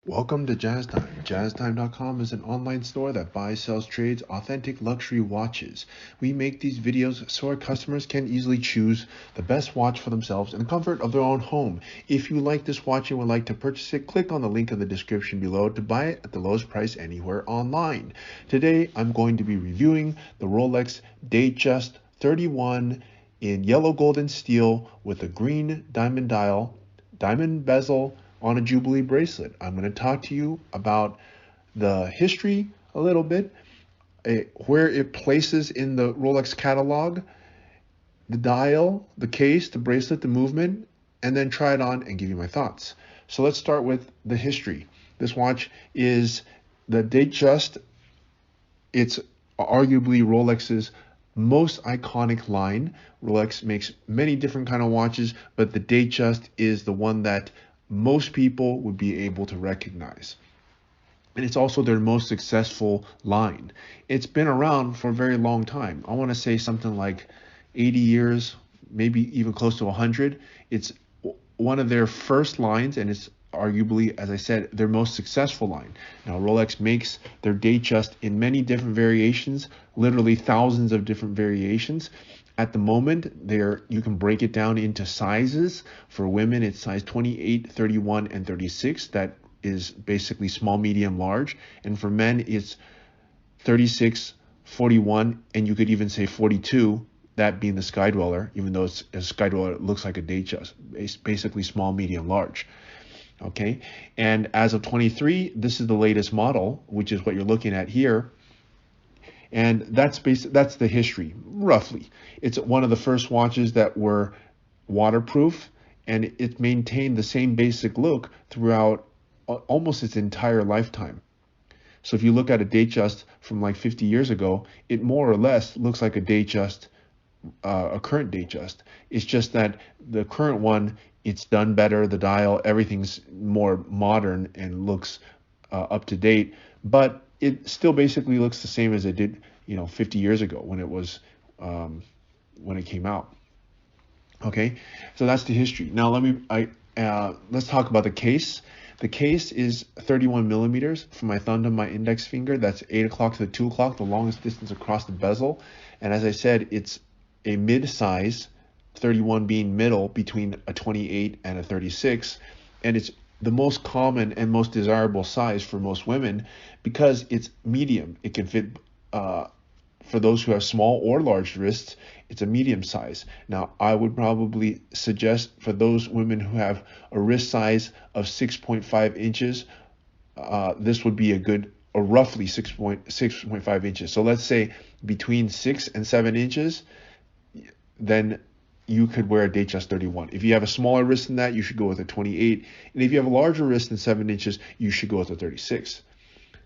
Welcome to Jazz Time. JazzTime.com is an online store that buys, sells, trades authentic luxury watches. We make these videos so our customers can easily choose the best watch for themselves in the comfort of their own home. If you like this watch and would like to purchase it, click on the link in the description below to buy it at the lowest price anywhere online. Today, I'm going to be reviewing the Rolex Datejust 31 in yellow, gold, and steel with a green diamond dial, diamond bezel, on a Jubilee bracelet. I'm going to talk to you about the history a little bit, where it places in the Rolex catalog, the dial, the case, the bracelet, the movement, and then try it on and give you my thoughts. So let's start with the history. This watch is the Datejust. It's arguably Rolex's most iconic line. Rolex makes many different kind of watches, but the Datejust is the one that most people would be able to recognize. And it's also their most successful line. It's been around for a very long time. I want to say something like 80 years, maybe even close to 100. It's one of their first lines, and it's arguably, as I said, their most successful line. Now, Rolex makes their Datejust in many different variations, literally thousands of different variations. At the moment, you can break it down into sizes. For women, it's size 28, 31, and 36. That is basically small, medium, large. And for men, it's 36, 41, and you could even say 42, that being the Sky Dweller, even though it's a Sky Dweller, it looks like a Datejust. It's basically small, medium, large. Okay, and as of 23, this is the latest model, which is what you're looking at here. And that's the history, roughly. It's one of the first watches that were waterproof, and it maintained the same basic look throughout almost its entire lifetime. So if you look at a Datejust from like 50 years ago, it more or less looks like a Datejust, a current Datejust. It's just that the current one, it's done better. The dial, everything's more modern and looks up to date, but it still basically looks the same as it did, 50 years ago when it came out. Okay, so that's the history. Now let's talk about the case. The case is 31 millimeters from my thumb to my index finger. That's 8 o'clock to the 2 o'clock, the longest distance across the bezel. And as I said, it's a mid-size, 31 being middle between a 28 and a 36. And it's the most common and most desirable size for most women because it's medium. It can fit, for those who have small or large wrists, it's a medium size. Now, I would probably suggest for those women who have a wrist size of 6.5 inches, this would be a roughly 6.5 inches. So let's say between 6 and 7 inches, then you could wear a Datejust 31. If you have a smaller wrist than that, you should go with a 28. And if you have a larger wrist than 7 inches, you should go with a 36.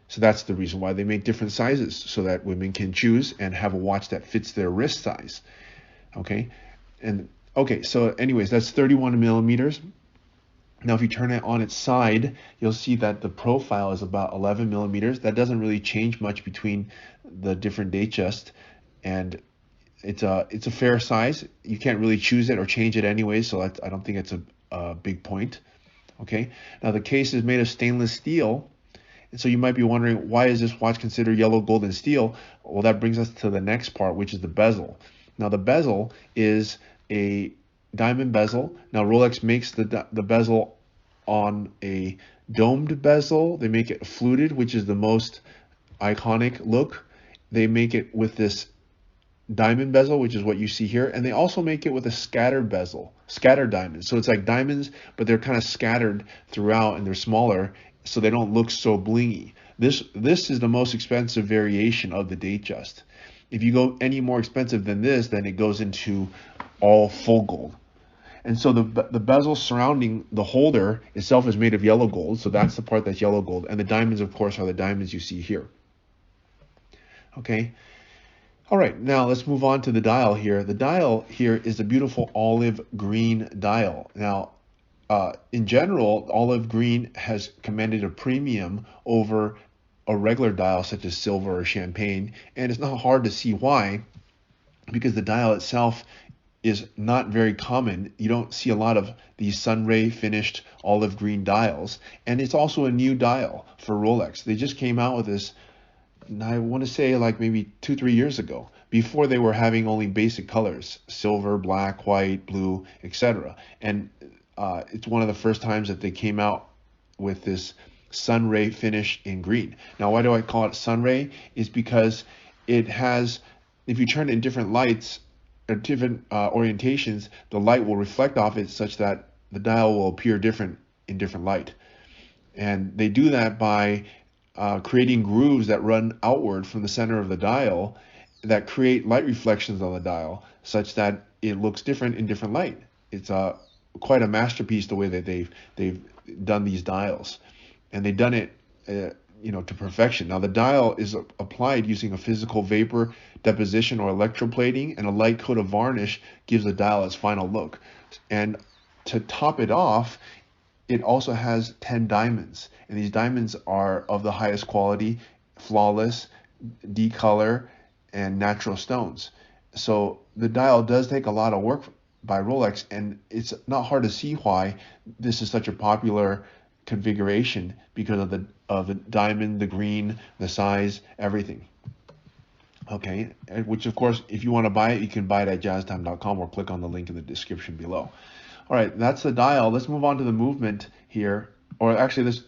So that's the reason why they make different sizes, so that women can choose and have a watch that fits their wrist size. Okay. So anyways, that's 31 millimeters. Now, if you turn it on its side, you'll see that the profile is about 11 millimeters. That doesn't really change much between the different Datejust, and it's a fair size. You can't really choose it or change it anyway, so I don't think it's a big point. Okay. Now, the case is made of stainless steel. And so you might be wondering, why is this watch considered yellow, gold, and steel? Well, that brings us to the next part, which is the bezel. Now, the bezel is a diamond bezel. Now, Rolex makes the bezel on a domed bezel. They make it fluted, which is the most iconic look. They make it with this diamond bezel, which is what you see here. And they also make it with a scattered bezel, scattered diamonds. So it's like diamonds, but they're kind of scattered throughout and they're smaller, so they don't look so blingy. This is the most expensive variation of the Datejust. If you go any more expensive than this, then it goes into all full gold. And so the bezel surrounding the holder itself is made of yellow gold. So that's the part that's yellow gold. And the diamonds, of course, are the diamonds you see here. Okay. All right, now let's move on to the dial here. The dial here is a beautiful olive green dial. Now, in general, olive green has commanded a premium over a regular dial such as silver or champagne, and it's not hard to see why, because the dial itself is not very common. You don't see a lot of these sunray finished olive green dials, and it's also a new dial for Rolex. They just came out with this, and I want to say like maybe 2-3 years ago. Before they were having only basic colors: silver, black, white, blue, etc. And it's one of the first times that they came out with this sunray finish in green. Now, why do I call it sunray? Is because it has, if you turn it in different lights or different orientations, the light will reflect off it such that the dial will appear different in different light. And they do that by creating grooves that run outward from the center of the dial that create light reflections on the dial such that it looks different in different light. It's quite a masterpiece the way that they've done these dials, and they've done it to perfection. Now the dial is applied using a physical vapor deposition or electroplating, and a light coat of varnish gives the dial its final look. And to top it off, it also has 10 diamonds, and these diamonds are of the highest quality, flawless, decolor, and natural stones. So the dial does take a lot of work by Rolex, and it's not hard to see why this is such a popular configuration because of the diamond, the green, the size, everything. Okay, which of course, if you want to buy it, you can buy it at jazztime.com or click on the link in the description below. All right, that's the dial. Let's move on to the movement here. Or actually, let's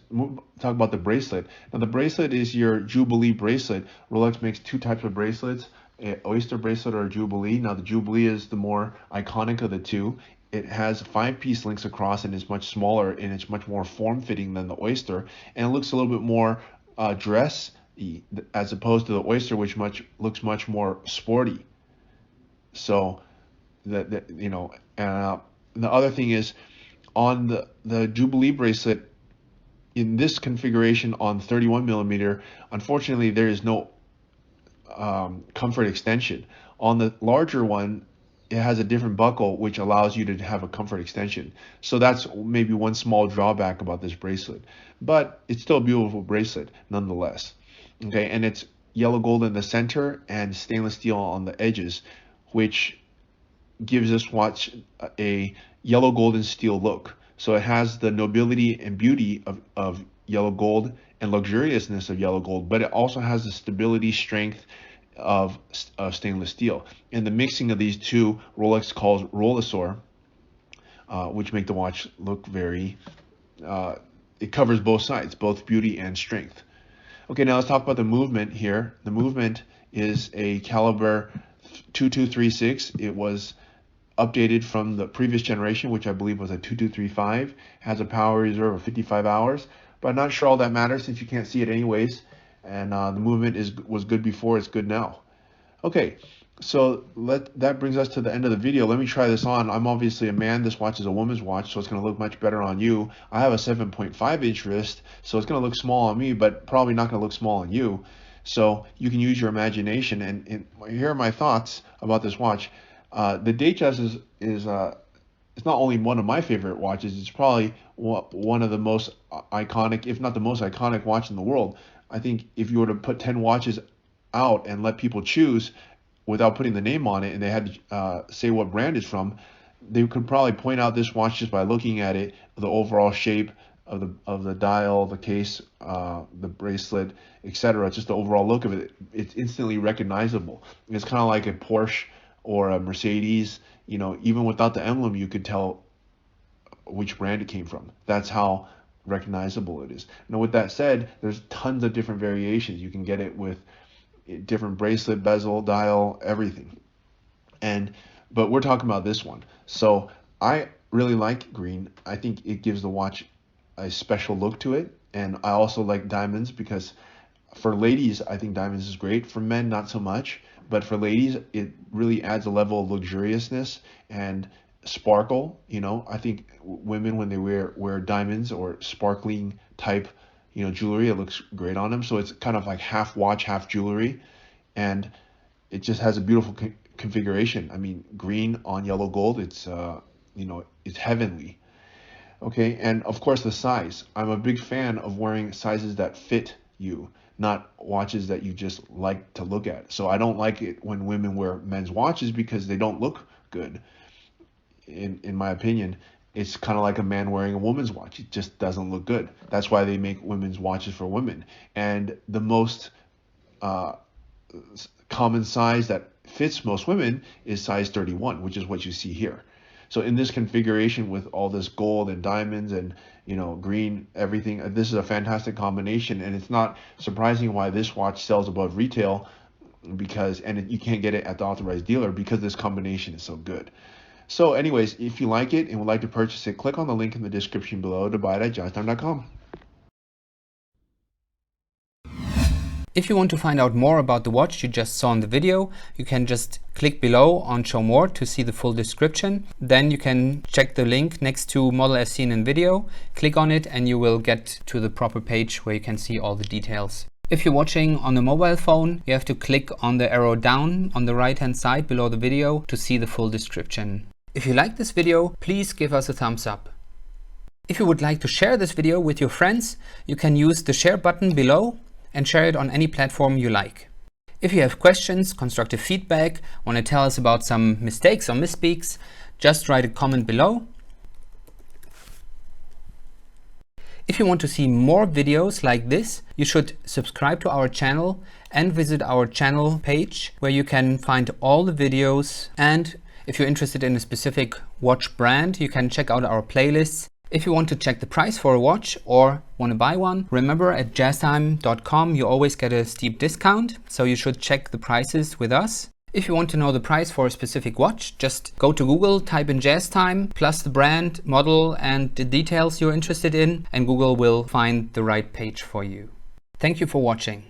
talk about the bracelet. Now, the bracelet is your Jubilee bracelet. Rolex makes two types of bracelets, an Oyster bracelet or a Jubilee. Now, the Jubilee is the more iconic of the two. It has 5-piece links across and is much smaller, and it's much more form-fitting than the Oyster. And it looks a little bit more dress-y as opposed to the Oyster, which looks much more sporty. So, and the other thing is, on the Jubilee bracelet, in this configuration on 31 millimeter, unfortunately there is no comfort extension. On the larger one, it has a different buckle which allows you to have a comfort extension. So that's maybe one small drawback about this bracelet, but it's still a beautiful bracelet nonetheless. Okay, and it's yellow gold in the center and stainless steel on the edges, which gives this watch a yellow gold and steel look. So it has the nobility and beauty of yellow gold and luxuriousness of yellow gold, but it also has the stability, strength of stainless steel. And the mixing of these two, Rolex calls Rolesor, which make the watch look very, it covers both sides, both beauty and strength. Okay, now let's talk about the movement here. The movement is a caliber 2236. It was updated from the previous generation, which I believe was a 2235. Has a power reserve of 55 hours, but I'm not sure all that matters since you can't see it anyways. And the movement was good before, it's good now. Okay, so that brings us to the end of the video. Let me try this on. I'm obviously a man. This watch is a woman's watch, so it's going to look much better on you. I have a 7.5 inch wrist, so it's going to look small on me, but probably not going to look small on you. So you can use your imagination. And here are my thoughts about this watch. The Datejust is it's not only one of my favorite watches, it's probably one of the most iconic, if not the most iconic watch in the world. I think if you were to put 10 watches out and let people choose without putting the name on it, and they had to say what brand it's from, they could probably point out this watch just by looking at it, the overall shape of the dial, the case, the bracelet, etc. Just the overall look of it. It's instantly recognizable. It's kind of like a Porsche or a Mercedes. Even without the emblem, you could tell which brand it came from. That's how recognizable it is. Now, with that said, there's tons of different variations. You can get it with different bracelet, bezel, dial, everything. But we're talking about this one. So I really like green. I think it gives the watch a special look to it. And I also like diamonds because for ladies, I think diamonds is great. For men, not so much. But for ladies, it really adds a level of luxuriousness and sparkle. I think women, when they wear diamonds or sparkling type jewelry, it looks great on them. So it's kind of like half watch, half jewelry, and it just has a beautiful configuration. I mean, green on yellow gold, it's it's heavenly. Okay, and of course the size. I'm a big fan of wearing sizes that fit you, not watches that you just like to look at. So I don't like it when women wear men's watches because they don't look good. in my opinion, it's kind of like a man wearing a woman's watch. It just doesn't look good. That's why they make women's watches for women. And the most common size that fits most women is size 31, which is what you see here. So in this configuration with all this gold and diamonds and, you know, green, everything, this is a fantastic combination. And it's not surprising why this watch sells above retail, because, and you can't get it at the authorized dealer because this combination is so good. So anyways, if you like it and would like to purchase it, click on the link in the description below to buy it at justtime.com. If you want to find out more about the watch you just saw in the video, you can just click below on Show More to see the full description. Then you can check the link next to Model as seen in video, click on it and you will get to the proper page where you can see all the details. If you're watching on a mobile phone, you have to click on the arrow down on the right hand side below the video to see the full description. If you like this video, please give us a thumbs up. If you would like to share this video with your friends, you can use the share button below and share it on any platform you like. If you have questions, constructive feedback, want to tell us about some mistakes or misspeaks, just write a comment below. If you want to see more videos like this, you should subscribe to our channel and visit our channel page where you can find all the videos. And if you're interested in a specific watch brand, you can check out our playlists. If you want to check the price for a watch or want to buy one, remember at justtime.com you always get a steep discount, so you should check the prices with us. If you want to know the price for a specific watch, just go to Google, type in JazzTime plus the brand, model and the details you're interested in, and Google will find the right page for you. Thank you for watching.